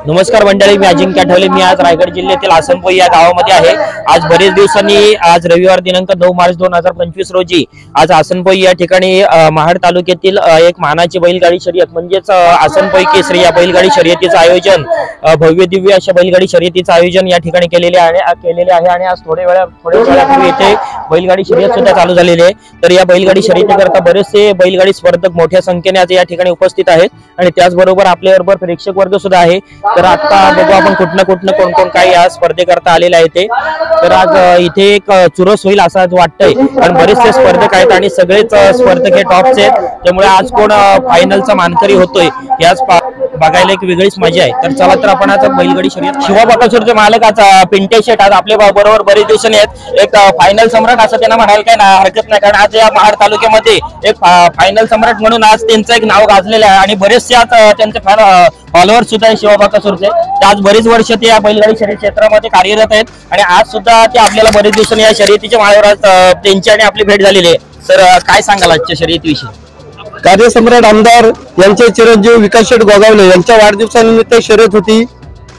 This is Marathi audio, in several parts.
नमस्कार मंडळी, मी अजिंक्य आठवले. मी आज रायगड जिल्ह्यातील आसनपोई या गावामध्ये आहे. आज बरेच दिवसांनी आज रविवार दिनांक 9 मार्च 2025 रोजी आज आसनपोई या ठिकाणी महाड तालुक्यातील एक मानाची बैलगाडी शर्यत म्हणजेच आसनपोई केसरी या बैलगाडी शर्यतीचं आयोजन, भव्य दिव्य अशा बैलगाडी शर्यतीचं आयोजन या ठिकाणी केलेले आहे. आणि आज थोड्या वेळापूर्वी इथे बैलगाडी शर्यत सुद्धा चालू झालेली आहे. तर या बैलगाडी शर्यतीकरता बरेचसे बैलगाडी स्पर्धक मोठ्या संख्येने आज या ठिकाणी उपस्थित आहेत आणि त्याचबरोबर आपल्याबरोबर प्रेक्षक वर्ग सुद्धा आहे. तर आता बघू आपण कुठनं कोण काय या स्पर्धेकरता आलेले आहे ते. तर आज इथे एक चुरस होईल असं आज वाटतंय, कारण बरेचसे स्पर्धक आहेत आणि सगळेच स्पर्धक हे टॉपचे आहेत. त्यामुळे आज कोण फायनलचा मानकरी होतोय याच बघायला एक वेगळीच मजा आहे. तर चला तर आपण आता बैलगाडी शर्यत शिवा बकासूरचे मालक आज पिंटे शेट आज आपल्या बरोबर बरेच दिवसांनी आहेत. एक फायनल सम्राट असं त्यांना म्हणायला काही हरकत नाही, कारण आज या महाड तालुक्यामध्ये एक फायनल सम्राट म्हणून आज त्यांचं एक नाव गाजलेलं आहे आणि बरेचसे आज त्यांचे फॉलोअर्स सुद्धा आहे शिवा बकासूरचे. आज बरीच वर्ष ते या बैलगाडी शर्यत क्षेत्रामध्ये कार्यरत आहेत आणि आज सुद्धा ते आपल्याला बरेच दिवसांनी या शर्यतीच्या माळावर त्यांची आणि आपली भेट झालेली आहे. तर काय सांगाल आजच्या शर्यतीविषयी? कार्यसम्राट आमदार यांचे चिरंजीव विकास शेठ गोगावले यांच्या वाढदिवसानिमित्त शर्यत होती.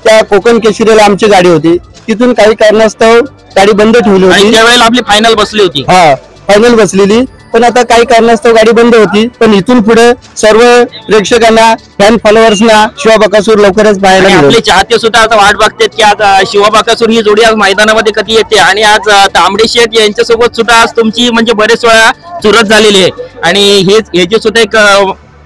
त्या कोकण केसरीला आमची गाडी होती. तिथून काही कारणास्तव गाडी बंद ठेवली होती. त्यावेळेला आपली फायनल बसली होती. हा, फायनल बसलेली, पण आता काही कारणास्तव गाडी बंद होती. पण इथून पुढे सर्व प्रेक्षकांना, फॅन फॉलोअर्सना शिवा बकासूर लवकरच पाहायला मिळेल. आपले चाहते सुद्धा आता वाट बघतात की आज शिवा बकासूर ही जोडी आज मैदानामध्ये कधी येते. आणि आज तांबडे शेठ यांच्यासोबत सुद्धा आज तुमची म्हणजे बरेच वेळा चुरत झालेली आहे आणि हे सुद्धा एक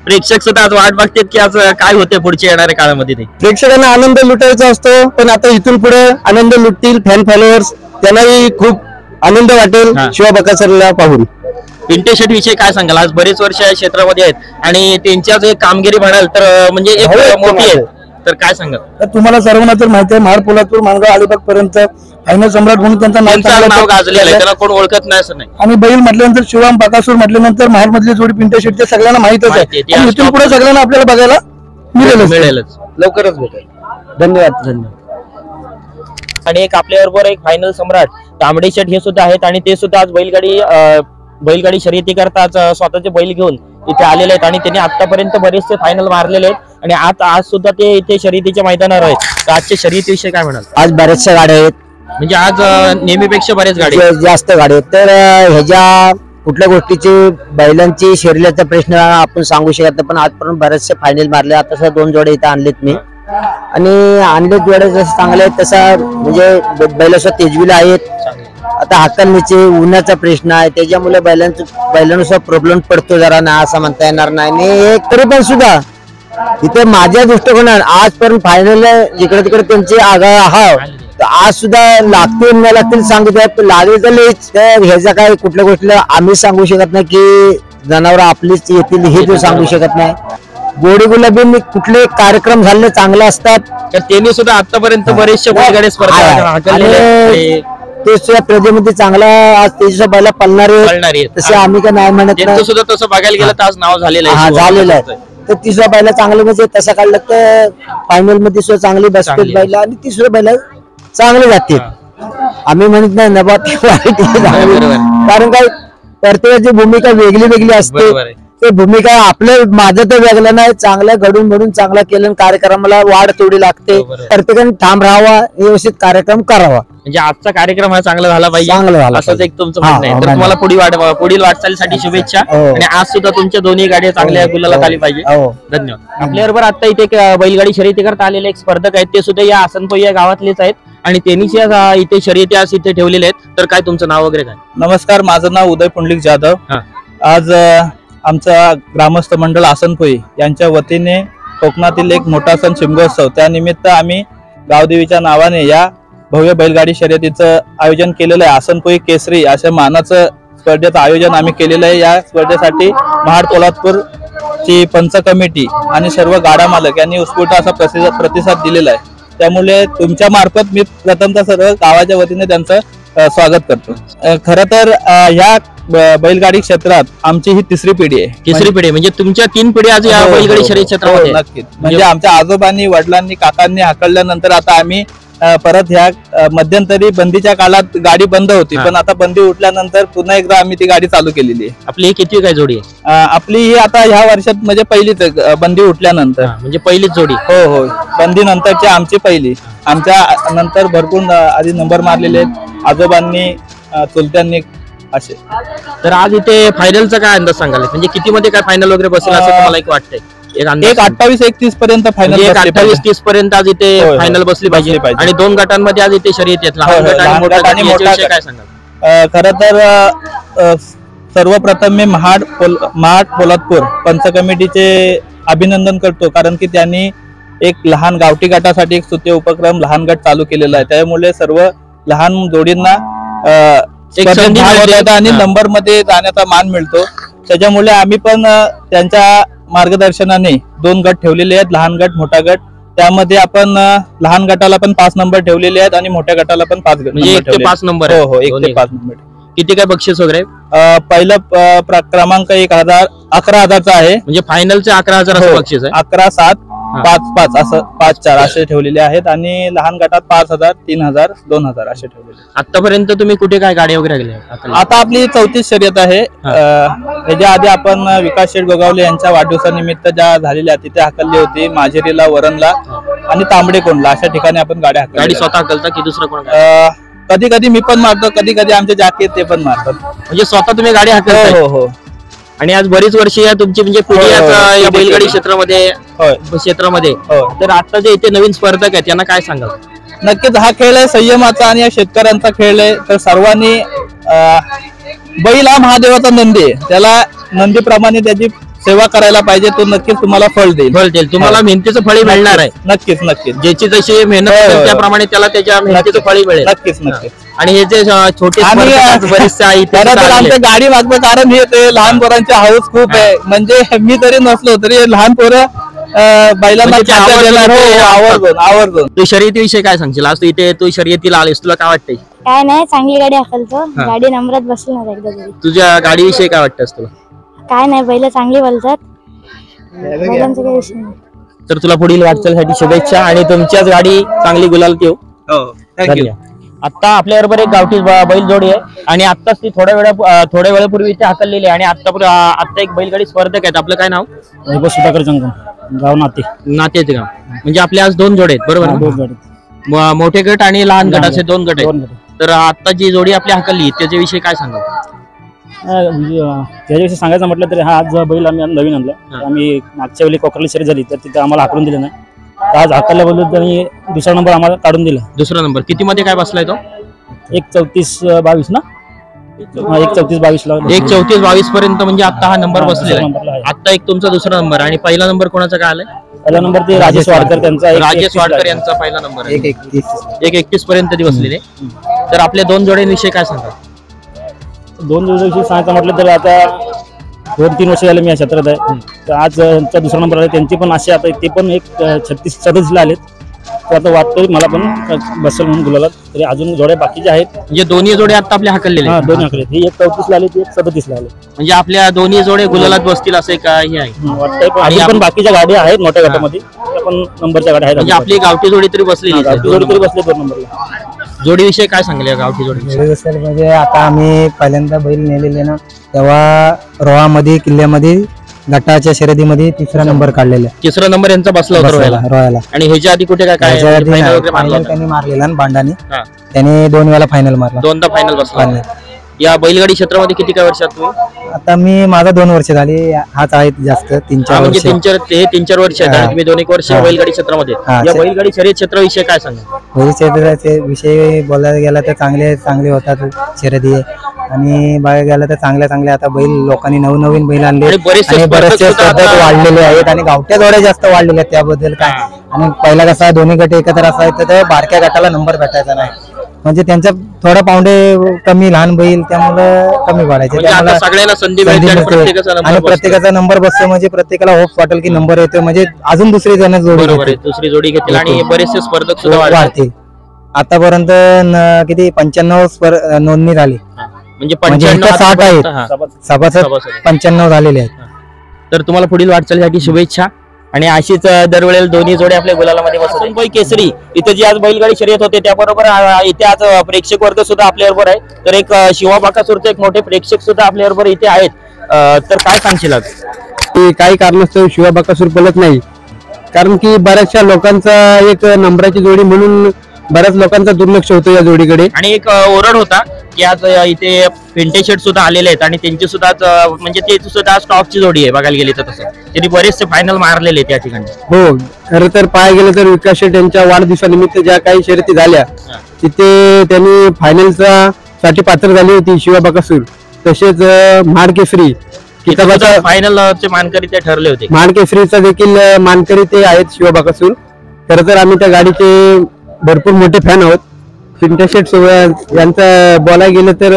प्रेक्षक सुद्धा आज वाट बघतात की आज काय होते पुढच्या येणाऱ्या काळामध्ये. ते प्रेक्षकांना आनंद लुटायचा असतो, पण आता इथून पुढे आनंद लुटतील फॅन फॉलोअर्स. त्यांनाही खूप आनंद वाटेल शिवा बकासूरला पाहून. पिंटे शेट विषयी काय सांगाल? आज बरेच वर्ष या क्षेत्रामध्ये आहेत आणि त्यांच्या जे कामगिरी म्हणाल तर म्हणजे एक मोठी आहे. तर काय सांगाल? तर तुम्हाला सर्वांना तर माहिती आहे, महाड पोलादपूर माणगाव अलिबाग पर्यंत फायनल सम्राट म्हणून त्यांचं नाव गाजलेलं आहे, त्याला कोण ओळखत नाही असं नाही. आणि बैल म्हटल्यानंतर शिवा बकासूर म्हटल्यानंतर महाड मधली जोडी पिंटे शेट ते सगळ्यांना माहितच आहे. इथून पुढे सगळ्यांना आपल्याला बघायला मिळेलच, लवकरच भेटेल. धन्यवाद. आणि एक आपल्याबरोबर एक फायनल सम्राट तांबडे शेठ हे सुद्धा आहेत आणि ते सुद्धा आज बैलगाडी शर्यती करताच स्वतःचे बैल घेऊन इथे आलेले आहेत आणि त्यांनी आतापर्यंत बरेचसे फायनल मारलेले आहेत आणि आज सुद्धा ते इथे शर्यतीच्या मैदानावर आहेत. तर आजच्या शर्यतीविषयी काय म्हणाल? आज बऱ्याचशा गाड्या आहेत, म्हणजे आज नेहमीपेक्षा बऱ्याच गाड्या जास्त गाड्या आहेत. तर ह्याच्या कुठल्या गोष्टीची बैलांची शर्यतीचा प्रश्न आपण सांगू शकत नाही, पण आजपर्यंत बरेचसे फायनल मारले. आता सुद्धा 2 जोड्या इथे आणलेत मी आणि आणले जोड्या जसं चांगले आहेत तसा म्हणजे बैल तेजवीला आहेत. आता हातांनीचे उन्हाचा प्रश्न आहे, त्याच्यामुळे बैलांनुसार प्रॉब्लेम पडतो जरा ना, असं म्हणता येणार नाही. तरी पण सुद्धा इथे माझ्या दृष्टिकोनात आजपर्यंत फायनल जिकडे तिकडे त्यांचे आगाळ आहात. आज सुद्धा लागतील न लागतील सांगत लागेल तर ह्याचा काय कुठल्या गोष्टीला आम्ही सांगू शकत नाही की जनावर आपलीच येतील हे तो सांगू शकत नाही. गोडी गुलाबी कुठले कार्यक्रम झाले चांगले असतात, तर त्यांनी सुद्धा आतापर्यंत बरेचशे बैलगाडी स्पर्धा ते सुद्धा प्रजेमध्ये चांगला आज त्याच्या बैला पळणारे तसे आम्ही का नाही म्हणत नाही. सुद्धा तसं बघायला गेलं तर आज नाव झालेलं आहे. तर तिसऱ्या बैला चांगलं म्हणजे तसं काढलं तर फायनल मध्ये सुद्धा चांगली बसतील बैला आणि तिसऱ्या बैला चांगले जातील. आम्ही म्हणत नाही नबा कारण काय प्रत्येकाची भूमिका वेगळी असते. ते भूमिका आपलं माझं तर वेगळं नाही, चांगलं घडून घडून चांगला केलं कार्यक्रमाला वाढ थोडी लागते. प्रत्येकाने ठाम राहावा, व्यवस्थित कार्यक्रम करावा. म्हणजे आजचा कार्यक्रम हा चांगला झाला पाहिजे असंच एक तुमचं म्हणणं आहे. तर तुम्हाला पुढील वाटचालीसाठी शुभेच्छा आणि आज सुद्धा तुमच्या दोन्ही गाड्या चांगल्या गुलाला आली पाहिजे. धन्यवाद. आपल्याबरोबर आता इथे बैलगाडी शर्यती करता आलेले एक स्पर्धक आहेत, ते सुद्धा या आसनपोई या गावातलेच आहेत आणि त्यांनीच इथे शर्यती आज इथे ठेवलेले आहेत. तर काय तुमचं नाव वगैरे काय? नमस्कार, माझं नाव उदय पुंडलिक जाधव. आज आमचा ग्रामस्थ मंडळ आसनपोई यांच्या वतीने कोकणातील एक मोठा सण शिमगोत्सव, त्यानिमित्त आम्ही गावदेवीच्या नावाने या भव्य बैलगाडी शर्यतीचं आयोजन केलेलं आहे. आसनपोई केसरी अशा मानाचं स्पर्धेचं आयोजन आम्ही केलेलं आहे. या स्पर्धेसाठी महाड पोलादपूर ची पंच कमिटी आणि सर्व गाडा मालक यांनी उत्स्फूर्त असा प्रतिसाद दिलेला आहे. त्यामुळे तुमच्या मार्फत मी प्रथमतः सर्व गावाच्या वतीने त्यांचं स्वागत करतो. खरं तर ह्या बैलगाडी क्षेत्रात आमची ही तिसरी पिढी आहे. तिसरी पिढी म्हणजे तुमच्या 3 पिढी आज या बैलगाडी शर्यत क्षेत्रामध्ये? नक्कीच. म्हणजे आमच्या आजोबांनी, वडिलांनी, काकांनी हाकलल्यानंतर आता आम्ही परत ह्या मध्यंतरी बंदीच्या काळात गाडी बंद होती, पण आता बंदी उठल्यानंतर पुन्हा एकदा आम्ही ती गाडी चालू केलेली आहे. आपली ही किती काय जोडी आहे? आपली ही आता ह्या वर्षात म्हणजे पहिलीच आहे, बंदी उठल्यानंतर. म्हणजे पहिलीच जोडी? हो हो, बंदी नंतरची आमची पहिली. आमच्या नंतर भरपूर आधी नंबर मारलेले आहेत आजोबांनी, चुलत्यांनी असे. तर आज इथे फायनलचा काय अंदाज सांगाल? म्हणजे किती मध्ये काय फायनल वगैरे बसेल असं तुम्हाला एक वाटतंय? एक 28-31 पर्यंत फायनल, 28-30 पर्यंत आज इथे फायनल बसली पाहिजे. आणि 2 गटांमध्ये आज इथे शर्यत आहेत, लहान गट आणि मोठा गट. काय सांगाल? खरं तर सर्वप्रथम मी महाड पोलादपूर पंच कमिटीचे अभिनंदन करतो, कारण की त्यांनी एक लहान गावठी गटासाठी एक स्तुत्य उपक्रम लहान गट चालू केलेला आहे. त्यामुळे सर्व लहान जोडींना आणि नंबर मध्ये जाण्याचा मान मिळतो. त्याच्यामुळे आम्ही पण त्यांच्या मार्गदर्शनाने 2 गट ठेवलेले आहेत, लहान गट मोठा गट. त्यामध्ये आपण लहान गटाला पण 5 नंबर ठेवलेले आहेत आणि मोठ्या गटाला पण 5 गट. म्हणजे 1 ते 5 नंबर? हो हो, 1 ते 5 नंबर. किती काय बक्षीस वगैरे? पहिला क्रमांक 11,000चा आहे. म्हणजे फायनलचे 11,000 असं बक्षीस आहे? 11-7 5-5 असं 5-4 असे ठेवलेले आहेत. आणि लहान गटात 5,000, 3,000, 2,000 असे ठेवलेले. आतापर्यंत तुम्ही कुठे काय गाडी वगैरे गेले? आता आपली 34 शर्यत आहे. त्याच्या आधी आपण विकास शेठ गोगावले यांच्या वाढदिवसानिमित्त ज्या झालेल्या तिथे हाकलली होती, माजेरीला, वरणला आणि तांबडेकोंडला अशा ठिकाणी आपण गाड्या हाकलल्या. गाडी स्वतः हाकलता की दुसरं कोण? कधी कधी मी पण मारतो, कधी कधी आमचे जाके ते पण मारतात. म्हणजे स्वतः तुम्ही गाडी हाकलता? हो हो. आणि आज बरीच वर्ष या तुमची म्हणजे पुढे या बैलगाडी क्षेत्रामध्ये. तर आता जे इथे नवीन स्पर्धक आहेत त्यांना काय सांगाल? नक्कीच हा खेळ आहे संयमाचा आणि या शेतकऱ्यांचा खेळ आहे. तर सर्वांनी बैल हा महादेवाचा नंदी आहे, त्याला नंदीप्रमाणे त्याची सेवा करायला पाहिजे. तो नक्कीच तुम्हाला फळ देईल. तुम्हाला मेहनतीचं फळी मिळणार आहे. नक्कीच नक्कीच. ज्याची जशी मेहनत असेल त्याप्रमाणे त्याला त्याच्या मेहनतीचं फळी मिळेल. नक्कीच नक्कीच. आणि हे जे छोटे बरेचसे आमच्या गाडी मागचं कारण हे ते लहान पोरांची हाऊस खूप आहे. म्हणजे मी तरी नसलो तरी लहान पोरं बैलांना आवर्जून. तू शर्यतीविषयी काय सांगशील? आज तू इथे तू शर्यतीला आलीस, तुला काय वाटतंय? काय नाही, चांगली गाडी हाकलतो. गाडी नंबरात बसली ना एकदा तरी. तुझ्या गाडीविषयी काय वाटतंस तुला? काय नाही, बैल चांगली बोलतात, बैलांचा काही विषय नाही. तर तुला पुढील वाटचालीसाठी शुभेच्छा आणि तुमच्याच गाडी चांगली गुलाल ठेव. थँक्यू. आता आपल्याबरोबर एक गावठी बैल जोडी आहे आणि आत्ताच ती थोड्या वेळापूर्वी इथे हाकललेली आहे. आणि आता एक बैलगाडी स्पर्धक आहेत. आपलं काय नाव? सुधाकर जंगम, गाव नातेचे गाव. म्हणजे आपले आज 2 जोडे आहेत, बरोबर? मोठे गट आणि लहान गट असे 2 गट आहेत. तर आता जी जोडी आपली हाकलली त्याच्याविषयी काय सांगाल? त्याच्याविषयी सांगायचं म्हटलं तर हा आज बैल आम्ही नवीन आणला. आम्ही मागच्या वेळी कोकरली शर्यत झाली तर तिथे आम्हाला हाकलून दिलं नाही. आज हाकलल्याबद्दल त्यांनी दुसरा नंबर आम्हाला काढून दिला. दुसरा नंबर किती मध्ये काय बसलाय तो? 1:34:22 ना? 1:34:22 ला 1:34:22 पर्यंत. म्हणजे आता हा नंबर बसलेला आहे. आता एक तुमचा दुसरा नंबर आणि पहिला नंबर कोणाचा काय आलाय? पहिला नंबर ते राजेश वाडकर, त्यांचा राजेश वाडकर यांचा पहिला नंबर आहे. 1:31 पर्यंत ती बसलेली. तर आपल्या 2 जोड्यांविषयी काय सांगा? 2 जोड्यांविषयी सांगायचं म्हटलं तर आता 2-3 वर्ष झाले मी या क्षेत्रात आहे. तर आज त्यांचा दुसरा नंबर आला. त्यांची पण असे आता ते पण 36-37 ला आलेत. तर आता वाटतंय मला पण बसेल म्हणून गुलाला. तरी अजून जोड्या बाकीच्या आहेत. म्हणजे दोन्ही जोडे आता आपल्या हाकललेले? हा, दोन्ही हाकले. ही 1:34 ला आली, ती 1:37 ला आली. म्हणजे आपल्या दोन्ही जोडे गुलालात बसतील असं काय आहे? वाटतंय. पण बाकीच्या गाड्या आहेत मोठ्या गटामध्ये, त्या पण नंबरच्या गाड्या आहेत. म्हणजे आपली गावठी जोडी तरी बसलेली? जोडी तरी बसले 2 नंबरला. जोडीविषयी काय सांगले गावठी जोडी? म्हणजे आता आम्ही पहिल्यांदा बैल नेलेले ना, तेव्हा रोहामध्ये किल्ल्यामध्ये गटाच्या शर्यतीमध्ये 3रा नंबर काढलेला. 3रा नंबर यांचा बसला होता रोहाला. आणि ह्याच्या आधी कुठे काय फायनल त्यांनी मारलेला ना बांडाने. त्याने 2 वेळा फायनल मारला. 2दा फायनल बसला. या बैलगाडी क्षेत्रामध्ये किती काय वर्षात तुम्ही? आता मी माझा 2 वर्ष झाली. हाच आहेत जास्त 3-4 म्हणजे वर्ष. 3-4 वर्ष आहेत. तुम्ही 2-1 वर्ष बैलगाडी क्षेत्रामध्ये. या बैलगाडी शर्यत क्षेत्राविषयी काय सांगा? बैल क्षेत्राचे विषय बोलायला गेला तर चांगले होतात शर्यती. आणि बघायला गेला तर चांगल्या आता बैल लोकांनी नवीन बैल आणले आणि बरेचसे स्पर्धक वाढलेले आहेत आणि गावठ्या जोड्या जास्त वाढलेल्या आहेत. त्याबद्दल काय. आणि पहिला कसा दोन्ही गट एकत्र असायचं तर बारक्या गटाला नंबर भेटायचा नाही. म्हणजे त्यांचा थोडा पाऊंडे कमी लहान बैल, त्यामुळे कमी पडायचे. सगळ्यांना संधी मिळते आणि प्रत्येकाचा नंबर बसतो. म्हणजे प्रत्येकाला होप वाटेल की नंबर येतो, म्हणजे अजून दुसरी जण दुसरी जोडी घेतील आणि बरेचसे स्पर्धक सुद्धा वाढतील. आतापर्यंत किती 95 नोंदणी झाली. म्हणजे 60 आहेत सभासद, 95 झालेले आहेत. तर तुम्हाला पुढील वाटचालीसाठी शुभेच्छा. आणि अशीच दरवेळेला दोन्ही जोडे आपल्या गुलालामध्ये बसतात. मुंबई केसरी इथे जी आज बैलगाडी शर्यत होते त्याबरोबर इथे आज प्रेक्षक वर्ग सुद्धा आपल्याबरोबर आहे. तर एक शिवा बाकासूरचे एक मोठे प्रेक्षक सुद्धा आपल्याबरोबर इथे आहेत. तर काय सांगशील आज? काही कारणास्तव शिवा बकासूर पळत नाही, कारण की बऱ्याचशा लोकांचा एक नंबराची जोडी म्हणून बऱ्याच लोकांचा दुर्लक्ष होतं या जोडीकडे. आणि एक ओरड होता की आज इथे पिंटे शेट सुद्धा आलेले आहेत आणि त्यांची सुद्धा म्हणजे ते सुद्धा स्टॉपची जोडी आहे बघायला गेली तर. तसं त्यांनी बरेचसे फायनल मारलेले त्या ठिकाणी. हो, खरं तर पाहायला गेलं तर विकास शेट यांच्या वाढदिवसानिमित्त ज्या काही शर्यती झाल्या तिथे त्यांनी फायनलचा साठी पात्र झाली होती शिवा बकासूर. तसेच महाड केसरी किताबाचा फायनलचे मानकरी ते ठरले होते. महाड केसरीचा देखील मानकरी ते आहेत शिवा बकासूर. खरं तर आम्ही त्या गाडीचे भरपूर मोठे फॅन आहोत. पिंटे शेट सोबत यांचा बोलायला गेलं तर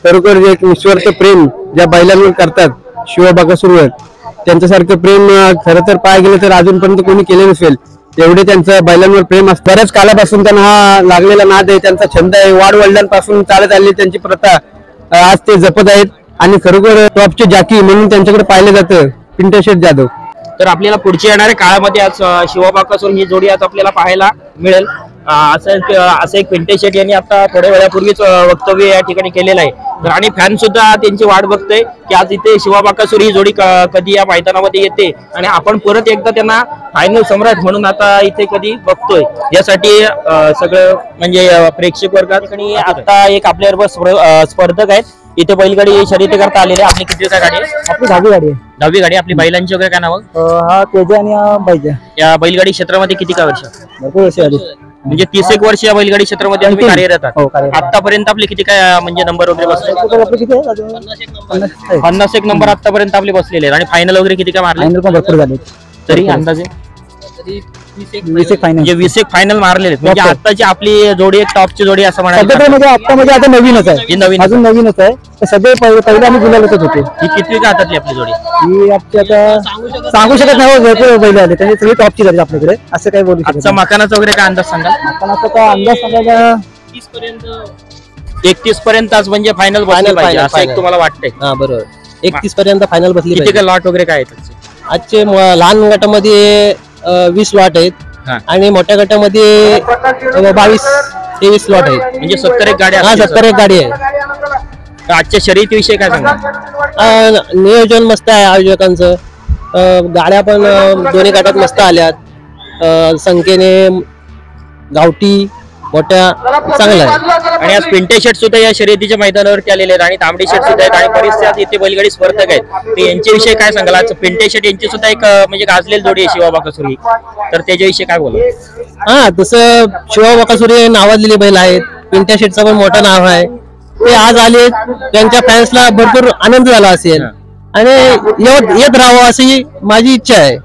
खरोखर एक निस्वार्थ प्रेम ज्या बैलांवर करतात शिवा बकासूरवर, त्यांच्यासारखं प्रेम खरं तर पाहायला गेलं तर अजूनपर्यंत कोणी केले नसेल. एवढे त्यांचं बैलांवर प्रेम असतं. बऱ्याच कालापासून त्यांना हा लागलेला नाद आहे, त्यांचा छंद आहे. वाडवडिलांपासून चालत आलेली त्यांची प्रथा आज ते जपत आहेत आणि खरोखर टॉपचे जॅकी म्हणून त्यांच्याकडे पाहिलं जातं पिंटे शेट जाधव. तर आपल्याला पुढच्या येणाऱ्या काळामध्ये आज शिवा बाकासूर ही जोडी आज आपल्याला पाहायला मिळेल. असं एक पिंटे शेट यांनी आता थोड्या वेळापूर्वीच वक्तव्य या ठिकाणी केलेलं आहे. तर आणि फॅन सुद्धा त्यांची वाट बघतोय की आज इथे शिवा बाकासूर ही जोडी कधी या मैदानामध्ये येते आणि आपण परत एकदा त्यांना फायनल सम्राट म्हणून आता इथे कधी बघतोय. यासाठी सगळं म्हणजे प्रेक्षक वर्गात आणि आता एक आपल्याबरोबर स्पर्धक आहेत इथे बैलगाडी शर्यती करता आलेले. आपली किती गाडी आहे? आपली 10वी गाडी आहे. 10वी गाडी. आपली बैलांची वगैरे काय नाव? हा तेजा आणि पाहिजे. या बैलगाडी क्षेत्रामध्ये किती का वर्ष? भरपूर वर्ष आली. म्हणजे 30 वर्ष या बैलगाडी क्षेत्रामध्ये तुम्ही कार्यरत आहात. आतापर्यंत आपले किती काय म्हणजे नंबर वगैरे बसले? 51 नंबर आतापर्यंत आपले बसलेले आहेत. आणि फायनल वगैरे किती काय मारले? भरपूर झाले. तरी अंदाजे 20 फायनल. म्हणजे 20 फायनल मारलेले आहेत. म्हणजे आताची आपली जोडी एक टॉपची जोडी असं म्हणायचं. म्हणजे आता नवीनच आहे. ही नवीन अजून नवीनच आहे. सध्या पहिले आम्ही गुलालच होते. ही कितवी का हातातली आपली जोडी? ही आपली आता सांगू शकत नाही. भरपूर बैल आले त्यांनी सगळी टॉपची झाली आपल्याकडे, असं काही बोलू शकत आजचा मकानाचा वगैरे काय अंदाज सांगाल? आपण आता अंदाज सांगायला 31 पर्यंत आज म्हणजे फायनल बसले पाहिजे असं एक तुम्हाला वाटतंय? हा बरोबर, 31 पर्यंत फायनल बसली किती काय लॉट वगैरे काय आहेत आजचे? लहान गटामध्ये 20 लॉट आहेत आणि मोठ्या गटामध्ये 22-23 लॉट आहेत. म्हणजे 71 गाड्या. हा 71 गाडी आहे. तर आजच्या शर्यतीविषयी काय सांगा? नियोजन मस्त आहे आयोजकांचं. गाड्या पण दोन्ही गटात मस्त आल्यात. संख्येने गावठी मोठ्या चांगल्या आहेत. आणि आज पिंटे शेट सुद्धा या शर्यतीच्या मैदानावरती आलेले आहेत आणि तांबडी शेट सुद्धा आहेत आणि बरेचसे आज इथे बैलगाडी स्पर्धक आहेत. तर यांच्याविषयी काय सांगाल? आज पिंटे शेट यांची सुद्धा एक म्हणजे गाजलेली जोडी आहे शिवा बाकासूर ही. तर त्याच्याविषयी काय बोला? हा तसं शिवा बाकासूर हे नावाजलेले बैल आहेत. पिंट्या शेटचं पण मोठं नाव आहे. ते आज आले, त्यांच्या फॅन्सला भरपूर आनंद झाला असेल आणि येत राहावं अशी माझी इच्छा आहे.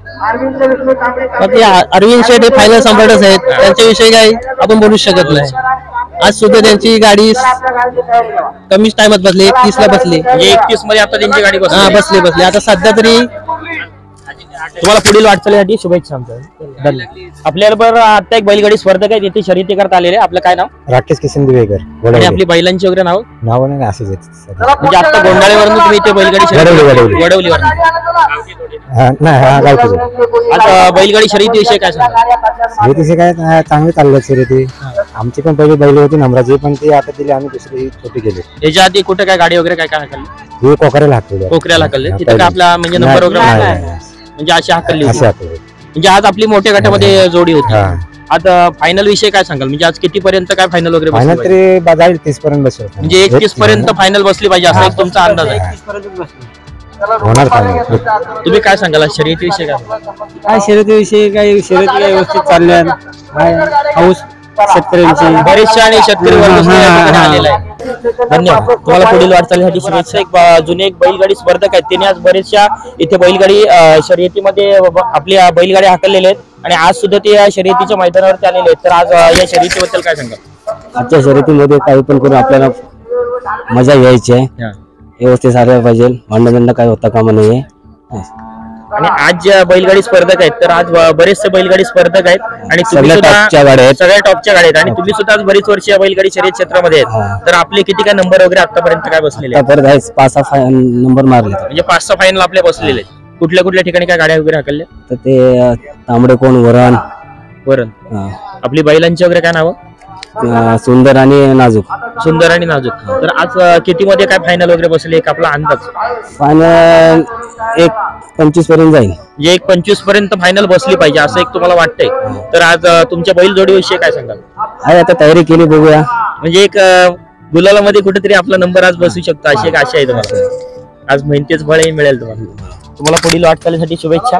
बाकी अरविंद शेठ हे फायनल सांभाळच आहेत, त्यांच्याविषयी काही आपण बोलू शकत नाही. आज सुद्धा त्यांची गाडी कमीच टाइमात बसली, 31 ला बसली. म्हणजे 31 मध्ये आता त्यांची गाडी बसली. हा बसली. आता सध्या तरी तुम्हाला पुढील वाटचालीसाठी शुभेच्छा. आपल्याबरोबर आता एक बैलगाडी स्पर्धक आहे तिथे शर्यती करता आलेले. आपलं काय नाव? राकेश किसन दिवेकर. आणि आपली बैलांची वगैरे नाव? नाही असेच आहेत. म्हणजे आता गोंडाळेवरून तुम्ही इथे बैलगाडी शर्यती वडवलीवर. आता बैलगाडी शर्यतीविषयी काय सांगा? काय चांगले चाललं शर्यती. आमची पण पहिली बैल होती नंबराची, पण ती आता दिली आम्ही दुसरी छोटी गेली. याच्या आधी कुठे काय गाडी वगैरे काय काय हाकलली? कोकऱ्याला हाकली. कोकऱ्याला हाकलले. तिथे काय आपला म्हणजे नंबर वगैरे म्हणजे अशी हाकलली होती. म्हणजे आज आपली मोठ्या गटामध्ये जोडी होती. आता फायनल विषय काय सांगाल? म्हणजे आज किती पर्यंत काय फायनल वगैरे बसली पाहिजे? 30 पर्यंत बसली. म्हणजे 31 पर्यंत फायनल बसली पाहिजे असा एक तुमचा अंदाज आहे? होणार फायनल. तुम्ही काय सांगाल शर्यतीविषयी? काय शर्यतीविषयी काही शर्यती काही व्यवस्थित चालल्या. हाऊस शेतकऱ्यांची बरेचसे आणि शेतकरी वर्ग सुद्धा या ठिकाणी आलेला आहे. धन्यवाद. तुम्हाला पुढील वाटचालीसाठी शुभेच्छा. एक जुने एक बैलगाडी स्पर्धक आहेत, त्यांनी आज बरेचशा इथे बैलगाडी शर्यतीमध्ये आपल्या बैलगाडी हाकललेल्या आहेत आणि आज सुद्धा ते या शर्यतीच्या मैदानावरती आलेले आहेत. तर आज या शर्यतीबद्दल काय सांगाल? आजच्या शर्यतीमध्ये काही पण करून आपल्याला मजा घ्यायची आहे. व्यवस्थित सारं पाहिजे, भांडण काय होता कामा नाहीये. आणि आज ज्या बैलगाडी स्पर्धक आहेत तर आज बरेचसे बैलगाडी स्पर्धक आहेत आणि तुम्ही सुद्धा सगळ्या टॉपच्या गाड्या आहेत आणि तुम्ही सुद्धा आज बरीच वर्ष या बैलगाडी शर्यत क्षेत्रामध्ये आहेत. तर आपले किती काय नंबर वगैरे आतापर्यंत काय बसलेले? 5-6 नंबर मारले. म्हणजे 5-6 फायनल आपले बसलेले आहेत. कुठल्या कुठल्या ठिकाणी काय गाड्या वगैरे हाकलल्या? तर ते तांबडे कोण वरण वरण. आपली बैलांची वगैरे काय नावं? सुंदर आणि नाजूक. सुंदर आणि नाजूक. तर आज किती मध्ये काय फायनल वगैरे बसले एक आपला अंदाज? फायनल 1:25 पर्यंत जाईल. म्हणजे 1:25 पर्यंत फायनल बसली पाहिजे असं एक तुम्हाला वाटतंय. तर आज तुमच्या बैल जोडीविषयी काय सांगाल? आहे आता तयारी केली, बघूया. म्हणजे एक गुलालामध्ये कुठेतरी आपला नंबर आज बसू शकतो अशी एक आशा आहे तुम्हाला. आज मेहनतीच फळही मिळेल तुम्हाला. तुम्हाला पुढील वाटचालीसाठी शुभेच्छा.